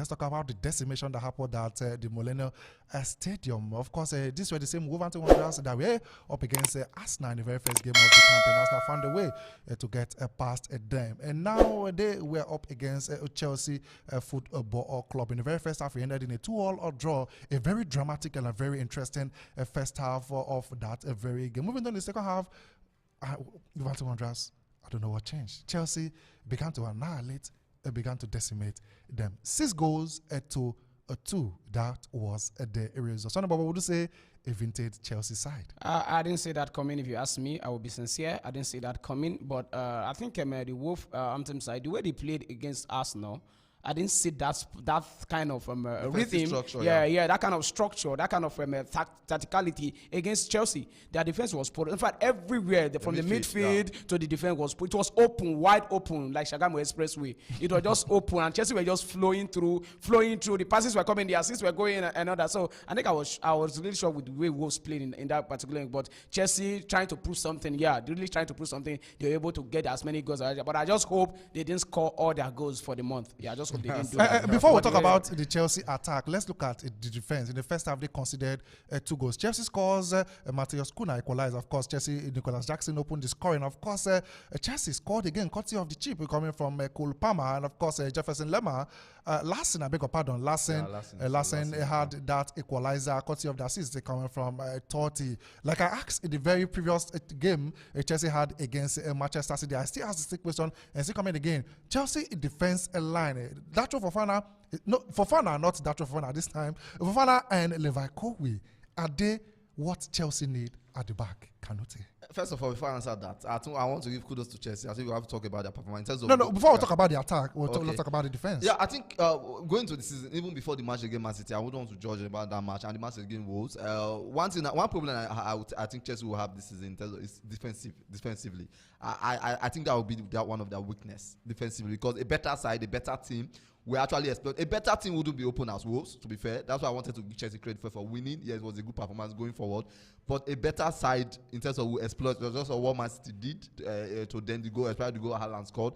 Let's talk about the decimation that happened at the Molineux Stadium. Of course, these were the same Wolverhampton Wanderers that were up against Arsenal in the very first game of the campaign. Arsenal found a way to get past them. And now they were up against Chelsea Football Club. In the very first half, we ended in a 2-2 draw. A very dramatic and a very interesting first half of that very game. Moving on to the second half, Wolverhampton Wanderers, I don't know what changed. Chelsea began to annihilate, began to decimate them. 6 goals to 2. That was the result. Sonny Baba, would you say a vintage Chelsea side? I didn't say that coming. If you ask me, I will be sincere. I didn't say that coming. But I think the Wolverhampton side, the way they played against Arsenal, I didn't see that kind of rhythm. Yeah, that kind of structure, that kind of tacticality against Chelsea. Their defense was poor. In fact, everywhere from the midfield to the defense it was open, wide open, like Shagamu Expressway. It was just open, and Chelsea were just flowing through. The passes were coming, the assists were going, and all that. So I think I was really sure with the way Wolves played in that particular game. But Chelsea trying to prove something. Yeah, really trying to prove something. They were able to get as many goals as. But I just hope they didn't score all their goals for the month. Yeah, I just hope they didn't do that. Before we talk about the Chelsea attack, let's look at the defense. In the first half, they considered 2 goals. Chelsea scores, Matheus Cunha equalized. Of course, Chelsea, Nicholas Jackson opened the scoring. Of course, Chelsea scored again, courtesy of the chip coming from Cole Palmer. And of course, Jefferson Lemma. Larson, I beg your pardon. Larson had that equalizer, courtesy of the assist coming from Totti. Like I asked in the very previous game Chelsea had against Manchester City, I still ask the same question and still coming again. Chelsea defense line. Dacho Fofana, no, Fofana, not Dacho Fofana this time. Fofana and Levi Kowi, are they what Chelsea need at the back? Cannot. First of all, before I answer that, I want to give kudos to Chelsea. I think we have to talk about their performance. In terms of before we talk about the attack, let's talk about the defense. Yeah, I think going to the season, even before the match against Man City, I wouldn't want to judge about that match and the match against Wolves. One problem I think Chelsea will have this season in terms of is defensively. I think that will be one of their weakness defensively, because a better side, a better team we actually expect. A better team wouldn't be open as Wolves, to be fair. That's why I wanted to give Chelsea credit for winning. Yes, it was a good performance going forward. But a better side in terms of exploit, just what Man City did to then try to go Haaland scored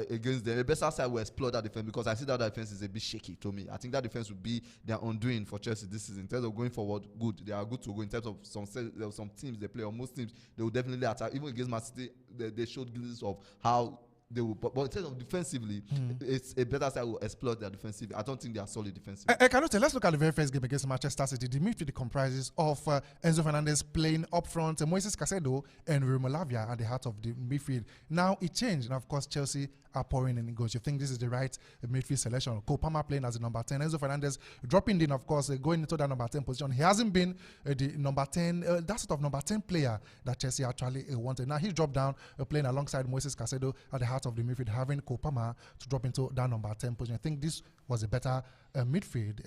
against them. A better side will exploit that defense, because I see that defense is a bit shaky to me. I think that defense will be their undoing for Chelsea this season. In terms of going forward, good. They are good to go. In terms of some teams they play, or most teams, they will definitely attack. Even against Man City, they showed glimpses of how they will, but in terms of defensively, it's a better side will exploit their defensive. I don't think they are solid defensively. Let's look at the very first game against Manchester City. The midfield comprises of Enzo Fernandez playing up front, Moises Caicedo and Romelu Lavia at the heart of the midfield. Now it changed, and of course Chelsea are pouring in goals. You think this is the right midfield selection? Cole Palmer playing as the number 10, Enzo Fernandez dropping in, of course, going into that number 10 position. He hasn't been the number 10, that sort of number 10 player that Chelsea actually wanted. Now he's dropped down, playing alongside Moises Caicedo at the heart of the midfield, having Cole Palmer to drop into that number 10 position. I think this was a better midfield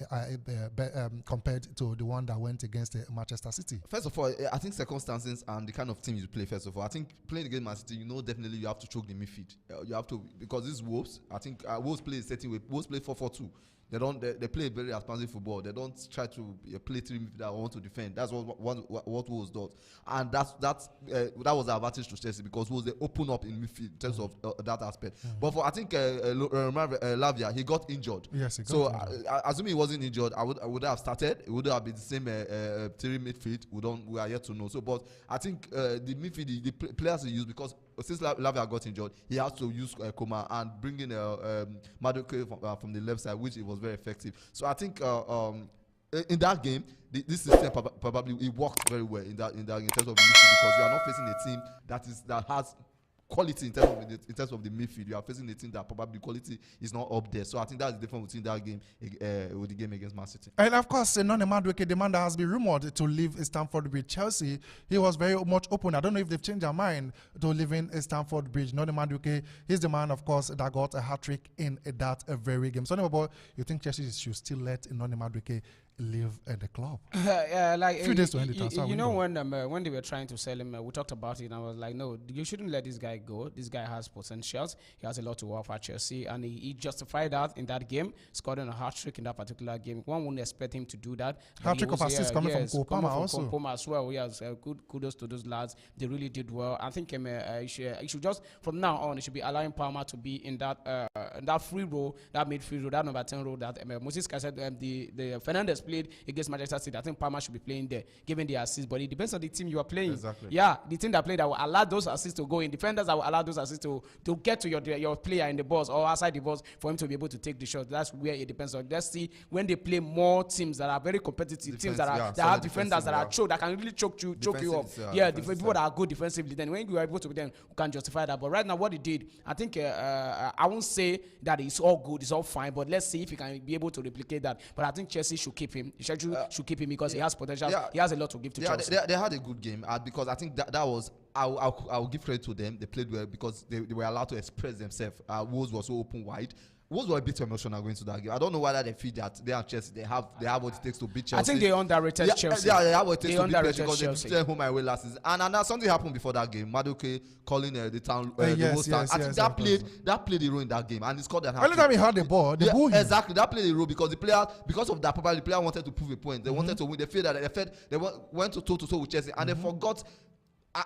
compared to the one that went against Manchester City. First of all, I think circumstances and the kind of team you play, first of all, I think playing against Man City, definitely you have to choke the midfield. You have to, because this Wolves, I think Wolves play a certain way. Wolves play 4-4-2. They play very responsive football. They don't try to play three that want to defend. That's what Wolves does, and that was the advantage to Chelsea, because Wolves they open up in midfield in terms of that aspect. But for I think Lavia, he got injured. Yes, assuming he wasn't injured, I would have started. It would have been the same three midfield. We are yet to know. So, but I think the midfield, the players he used, because since Lavia got injured, he has to use Koma and bring in Madueke from the left side, which it was very effective. So I think in that game, this system probably it worked very well in that game in terms of midfield, because you are not facing a team that has quality in terms of the midfield. You are facing a team that probably quality is not up there. So I think that's the difference between that game with the game against Man City. And of course, Noni Madueke, the man that has been rumored to leave Stamford Bridge, Chelsea, he was very much open. I don't know if they've changed their mind to leaving Stamford Bridge. Noni Madueke, he's the man, of course, that got a hat-trick in that very game. So, you think Chelsea should still let Noni Madueke leave the club? Like Few days to end the transfer you know, window. when they were trying to sell him, we talked about it, and I was like, no, you shouldn't let this guy go. This guy has potentials. He has a lot to offer at Chelsea, and he justified that in that game, scoring a hat trick in that particular game. One wouldn't expect him to do that. Hat trick of assists coming from Kopama also. Kopama as well. Yes, good kudos to those lads. They really did well. I think he should just from now on, he should be allowing Palmer to be in that free role, that midfield role, that number 10 role that Moses said the Fernandes played against Manchester City. I think Palmer should be playing there, given the assists. But it depends on the team you are playing. Exactly. Yeah, the team that played that will allow those assists to go in. Defenders that will allow those assists to get to your player in the box or outside the box for him to be able to take the shot. That's where it depends on. Let's see when they play more teams that are very competitive, teams that have defenders that are choke, that can really choke you up. People that are good defensively. Then when you are able to then you can justify that. But right now, what he did, I think I won't say that it's all good, it's all fine. But let's see if he can be able to replicate that. But I think Chelsea should keep him. Should keep him because he has potential. He has a lot to give to Chelsea. They had a good game because I think that was. I'll give credit to them. They played well because they were allowed to express themselves. Wolves was so open wide. Wolves were a bit emotional going to that game. I don't know whether they feel that they are Chelsea. They have what it takes to beat Chelsea. I think they underrated Chelsea. Yeah, they have what it takes to beat Chelsea because they stayed home and away last season. And something happened before that game. Madueke calling the town, the whole town. I think that played a role in that game, and he scored that. Every time he had the ball, they boo him. Exactly, that played a role because of that, probably the player wanted to prove a point. They wanted to win. They felt that they went to toe with Chelsea, and they forgot.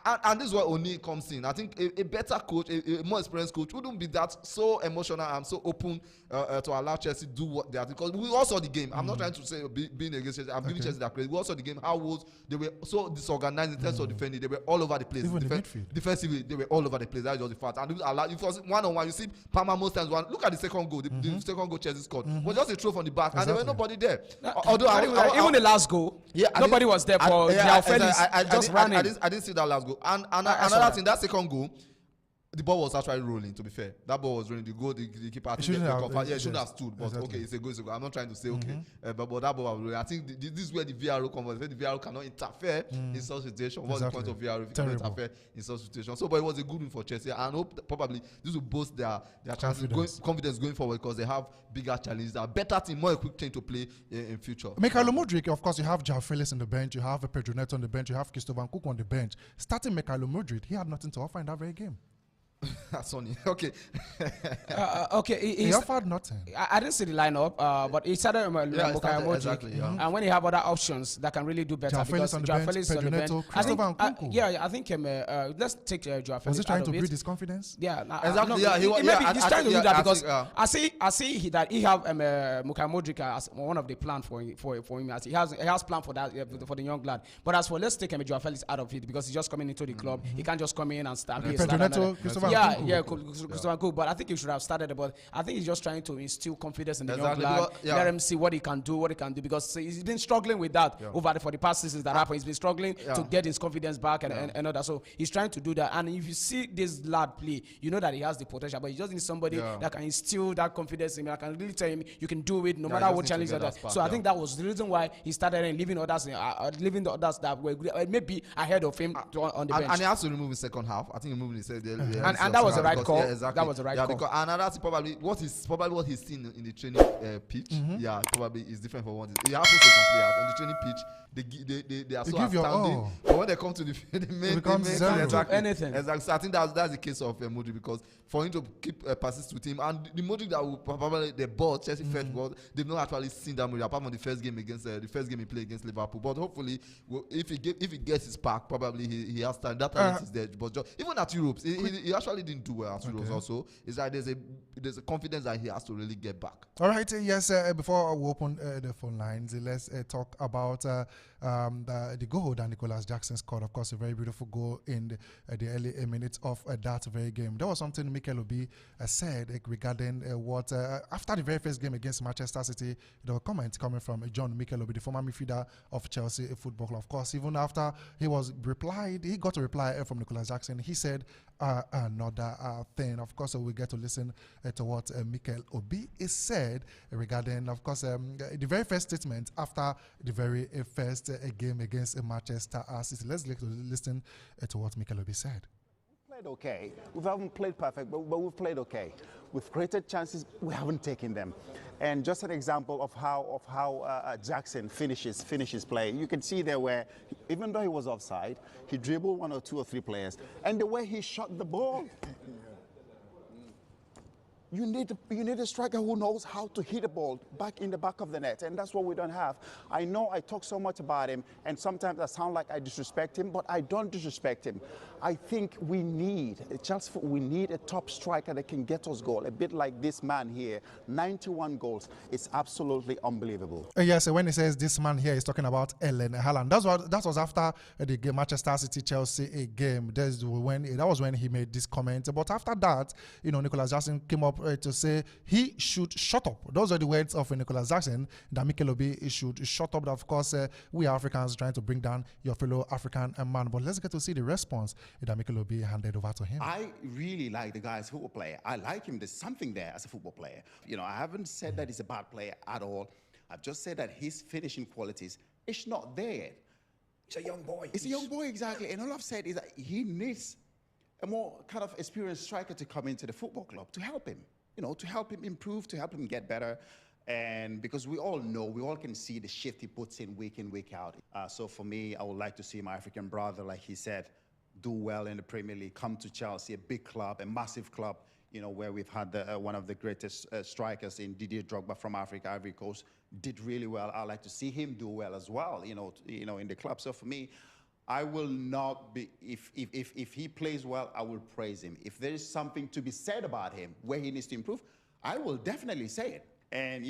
And this is where Oni comes in. I think a better coach, a more experienced coach, wouldn't be that so emotional and so open to allow Chelsea to do what they are. Because we all saw the game. I'm not trying to say being against Chelsea. I'm giving Chelsea that credit. We all saw the game. How Wolves, they were so disorganized in terms of defending. They were all over the place. Even the midfield. Defensively, they were all over the place. That was the fact. And if it was one-on-one, you see Palmer most times one. Look at the second goal. The second goal Chelsea scored was just a throw from the back, and there was nobody there. Although even the last goal, nobody was there for Joao Felix. I didn't see that last goal. And another thing, that second goal, the ball was actually rolling. To be fair, that ball was rolling. The keeper shouldn't have stood. But okay, it's a goal. I'm not trying to say okay, but that ball was rolling. I think this is where the VAR comes. The VAR cannot interfere in such situation. What's the point of VAR if it cannot interfere in such situation? So, but it was a good win for Chelsea, and I hope that probably this will boost their chances, confidence going forward because they have bigger challenges, a better team, more equipped team to play in future. Mikhailo Mudryk, of course, you have Joao Felix on the bench, you have Pedro Neto on the bench, you have Christopher Nkunku on the bench. Starting Mikhailo Mudryk, he had nothing to offer in that very game. Sonny. Okay. Okay. He offered nothing. I didn't see the lineup, but he started Mikhailo Mudryk. Exactly, and when he have other options that can really do better, Joao Felix on the bench, Pedro Neto, Christopher Nkunku. I think let's take Joao Felix. Was he trying to build his confidence? Yeah, exactly. He's trying to do that because I see that he have Mikhailo Mudryk as one of the plan for him. As he has plan for that for the young lad. But as for let's take Joao Felix out of it because he's just coming into the club. He can't just come in and start. Pedro Neto, Christopher Christopher Nkunku. But I think he should have started. But I think he's just trying to instill confidence in the young lad. Let him see what he can do, because he's been struggling with that for the past seasons that happened. He's been struggling to get his confidence back and all that. So he's trying to do that. And if you see this lad play, you know that he has the potential. But he just needs somebody that can instill that confidence in him. That can really tell him you can do it no matter what challenge that. So I think that was the reason why he started and leaving the others that were maybe ahead of him on the bench. And he has to remove the second half. I think he removed the and that was the right call. Yeah, exactly. That was the right call. Because another thing probably what he's seen in the training pitch. Yeah, probably is different from what he happens to some players on the training pitch. They are so astounding. But when they come to the main anything. Exactly. So I think that's the case of Mudryk because for him to keep persist with him and the Mudryk that will probably the ball Chelsea first was they've not actually seen that Mudryk apart from the first game he played against Liverpool. But hopefully if he gets his pack, probably he has time. That talent is there. But even at Europe, he actually didn't do well at Euros also. It's like there's a confidence that he has to really get back. All right, yes. Before we open the phone lines, let's talk about the goal that Nicolas Jackson scored. Of course, a very beautiful goal in the early minutes of that very game. There was something Mikel Obi said regarding what after the very first game against Manchester City. There were comments coming from John Mikel Obi, the former midfielder of Chelsea Football Club. Of course, even after he got a reply from Nicolas Jackson. He said another thing. Of course, we get to listen to what Mikel Obi is said regarding, of course, the very first statement after the very first game against Manchester City. Let's listen to what Mikel Obi said. played okay. We haven't played perfect, but we've played okay. We've created chances, we haven't taken them. And just an example of how Jackson finishes play. You can see there where, even though he was offside, he dribbled 1 or 2 or 3 players. And the way he shot the ball, you need a striker who knows how to hit a ball back in the back of the net, and that's what we don't have. I know I talk so much about him, and sometimes I sound like I disrespect him, but I don't disrespect him. I think we need a top striker that can get us goal, a bit like this man here. 91 goals. It's absolutely unbelievable. Yes, when he says this man here, he's talking about Erling Haaland. That was after the game, Manchester City Chelsea game. That was when he made this comment. But after that, Nicolas Jackson came up to say he should shut up. Those are the words of Nicolas Jackson, that Mikel Obi should shut up. Of course, we Africans trying to bring down your fellow African man. But let's get to see the response that Mikel Obi handed over to him. I really like the guy as a football player. I like him. There's something there as a football player. I haven't said that he's a bad player at all. I've just said that his finishing qualities, it's not there yet. He's a young boy. It's a young boy, exactly. And all I've said is that he needs a more kind of experienced striker to come into the football club to help him. To help him improve, to help him get better. And because we all know, we all can see the shift he puts in week out. So for me, I would like to see my African brother, like he said, do well in the Premier League, come to Chelsea, a big club, a massive club, where we've had one of the greatest strikers in Didier Drogba from Africa, Ivory Coast, did really well. I'd like to see him do well as well, in the club. So for me, I will not be, if he plays well, I will praise him. If there is something to be said about him, where he needs to improve, I will definitely say it. And,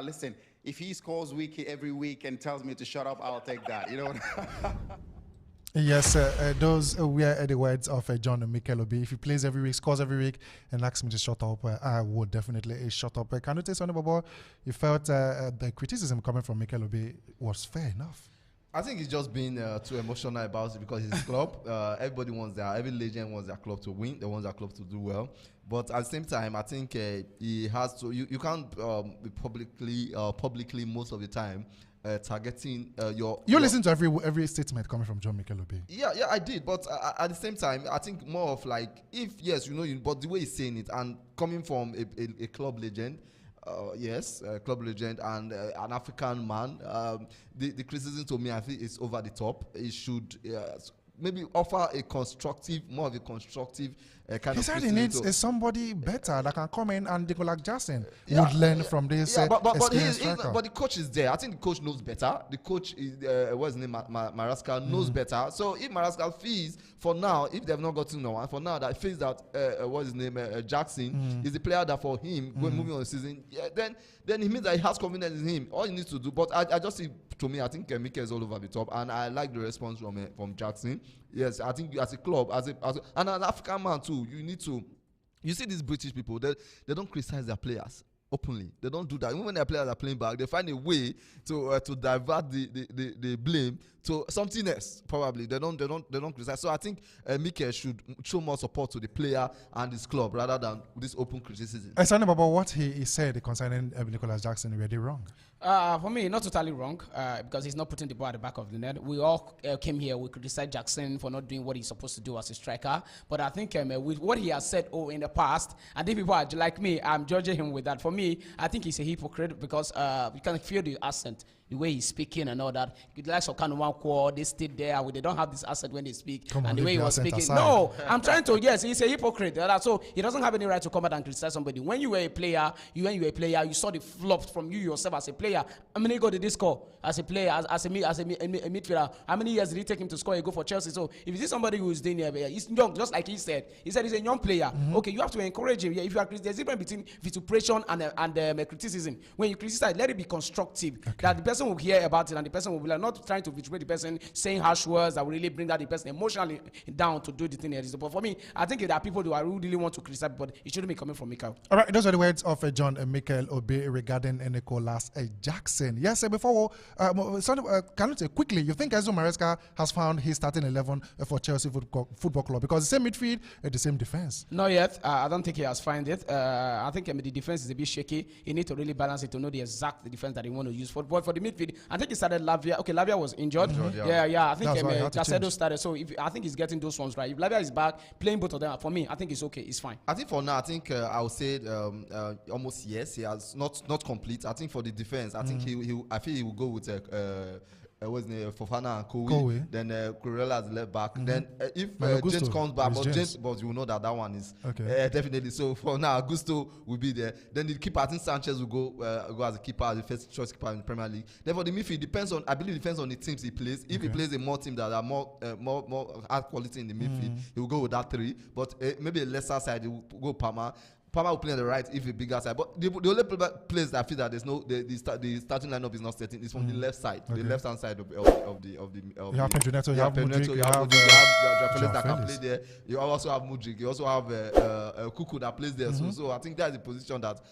listen, if he scores every week and tells me to shut up, I'll take that, Yes, those were the words of John Mikel Obi. If he plays every week, scores every week, and asks me to shut up, I would definitely shut up. Can you tell something about you felt the criticism coming from Mikel Obi was fair enough? I think he's just being too emotional about it because it's his club. Every legend wants their club to win. They want their club to do well. But at the same time, I think he has to. You can't be publicly most of the time targeting your. You listen to every statement coming from John Mikel Obi. Yeah, I did. But at the same time, I think more of like but the way he's saying it and coming from a club legend. Club legend and an African man. The criticism to me, I think, is over the top. It should maybe offer more of a constructive kind of. He said he needs somebody better that can come in, and Nicolas Jackson would learn from this. But the coach is there. I think the coach knows better. The coach is what's his name, Maresca knows better. So if Maresca feels for now, if they've not gotten no one for now, that feels that what's his name, Jackson is the player that for him when moving on the season, then it means that he has confidence in him. All he needs to do, but I just see, to me, I think Mikel is all over the top, and I like the response from Jackson. Yes, I think as a club, and an African man too, you see these British people, they don't criticize their players openly. They don't do that. Even when their players are playing back, they find a way to divert the blame to something else. Probably they don't criticize. So I think Mikel should show more support to the player and his club rather than this open criticism. Something about what he said concerning Nicolas Jackson, were they wrong? For me, not totally wrong, because he's not putting the ball at the back of the net. We all came here, we criticized Jackson for not doing what he's supposed to do as a striker. But I think with what he has said in the past, I think people are like me, I'm judging him with that. For me, I think he's a hypocrite because you can feel the accent, the way he's speaking and all that. The likes of Kanu Wankwo, they stayed there, they don't have this accent when they speak. And the way he was speaking. Aside. No, I'm trying to, yes, he's a hypocrite. So he doesn't have any right to come out and criticize somebody. When you were a player, you saw the flop from you yourself as a player. How many goals did he score as a player, as a midfielder? How many years did it take him to score a goal for Chelsea? So if you see somebody who is doing it, he's young, just like he said he's a young player. Okay, you have to encourage him. If you are, there's a difference between vituperation and criticism. When you criticize, let it be constructive. Okay. That the person will hear about it and the person will be like, not trying to vituperate the person, saying harsh words that will really bring that the person emotionally down to do the thing. But for me, I think there are people who really want to criticize, but it shouldn't be coming from Mikel. All right, those are the words of John Mikel Obi regarding Nicolas Jackson. Yes, before can you say quickly, you think Enzo Maresca has found his starting 11 for Chelsea Football Club? Because the same midfield, the same defense. Not yet. I don't think he has found it. I think the defense is a bit shaky. He needs to really balance it to know the exact defense that he want to use. But for the midfield, midfield. I think he started Lavia. Okay, Lavia was injured. yeah. Yeah. I think That's why he had to Caicedo change. started. So I think he's getting those ones right. If Lavia is back playing both of them, for me, I think it's okay. It's fine. I think for now, I think I would say almost yes. He has not complete. I think for the defense, I think I feel he will go with what's the name, Fofana and Kowi. Then Kurela as left back. Then if James comes back, but you will know that one is definitely. So for now, Augusto will be there. Then the keeper, I think Sanchez will go as a keeper, as the first choice keeper in the Premier League. Therefore, the midfield I believe depends on the teams he plays. If he plays a more team that are more high quality in the midfield, he will go with that 3. But maybe a lesser side, he will go Palmer. Palmer will play on the right if a bigger side. But the only place that I feel that there's no the starting lineup is not setting is from the left side, the left hand side of the. You have Pedro Neto, you have Mudryk, you have Felix that can play there. You also have Mudryk. You also have Kuku that plays there. So I think that's the position that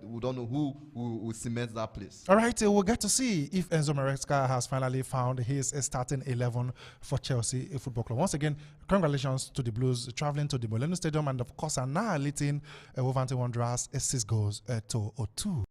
we don't know who will cement that place. All right, we'll get to see if Enzo Maresca has finally found his starting 11 for Chelsea Football Club. Once again, congratulations to the Blues traveling to the Molineux Stadium and of course annihilating Wolverhampton Wanderers 6 goals to 2.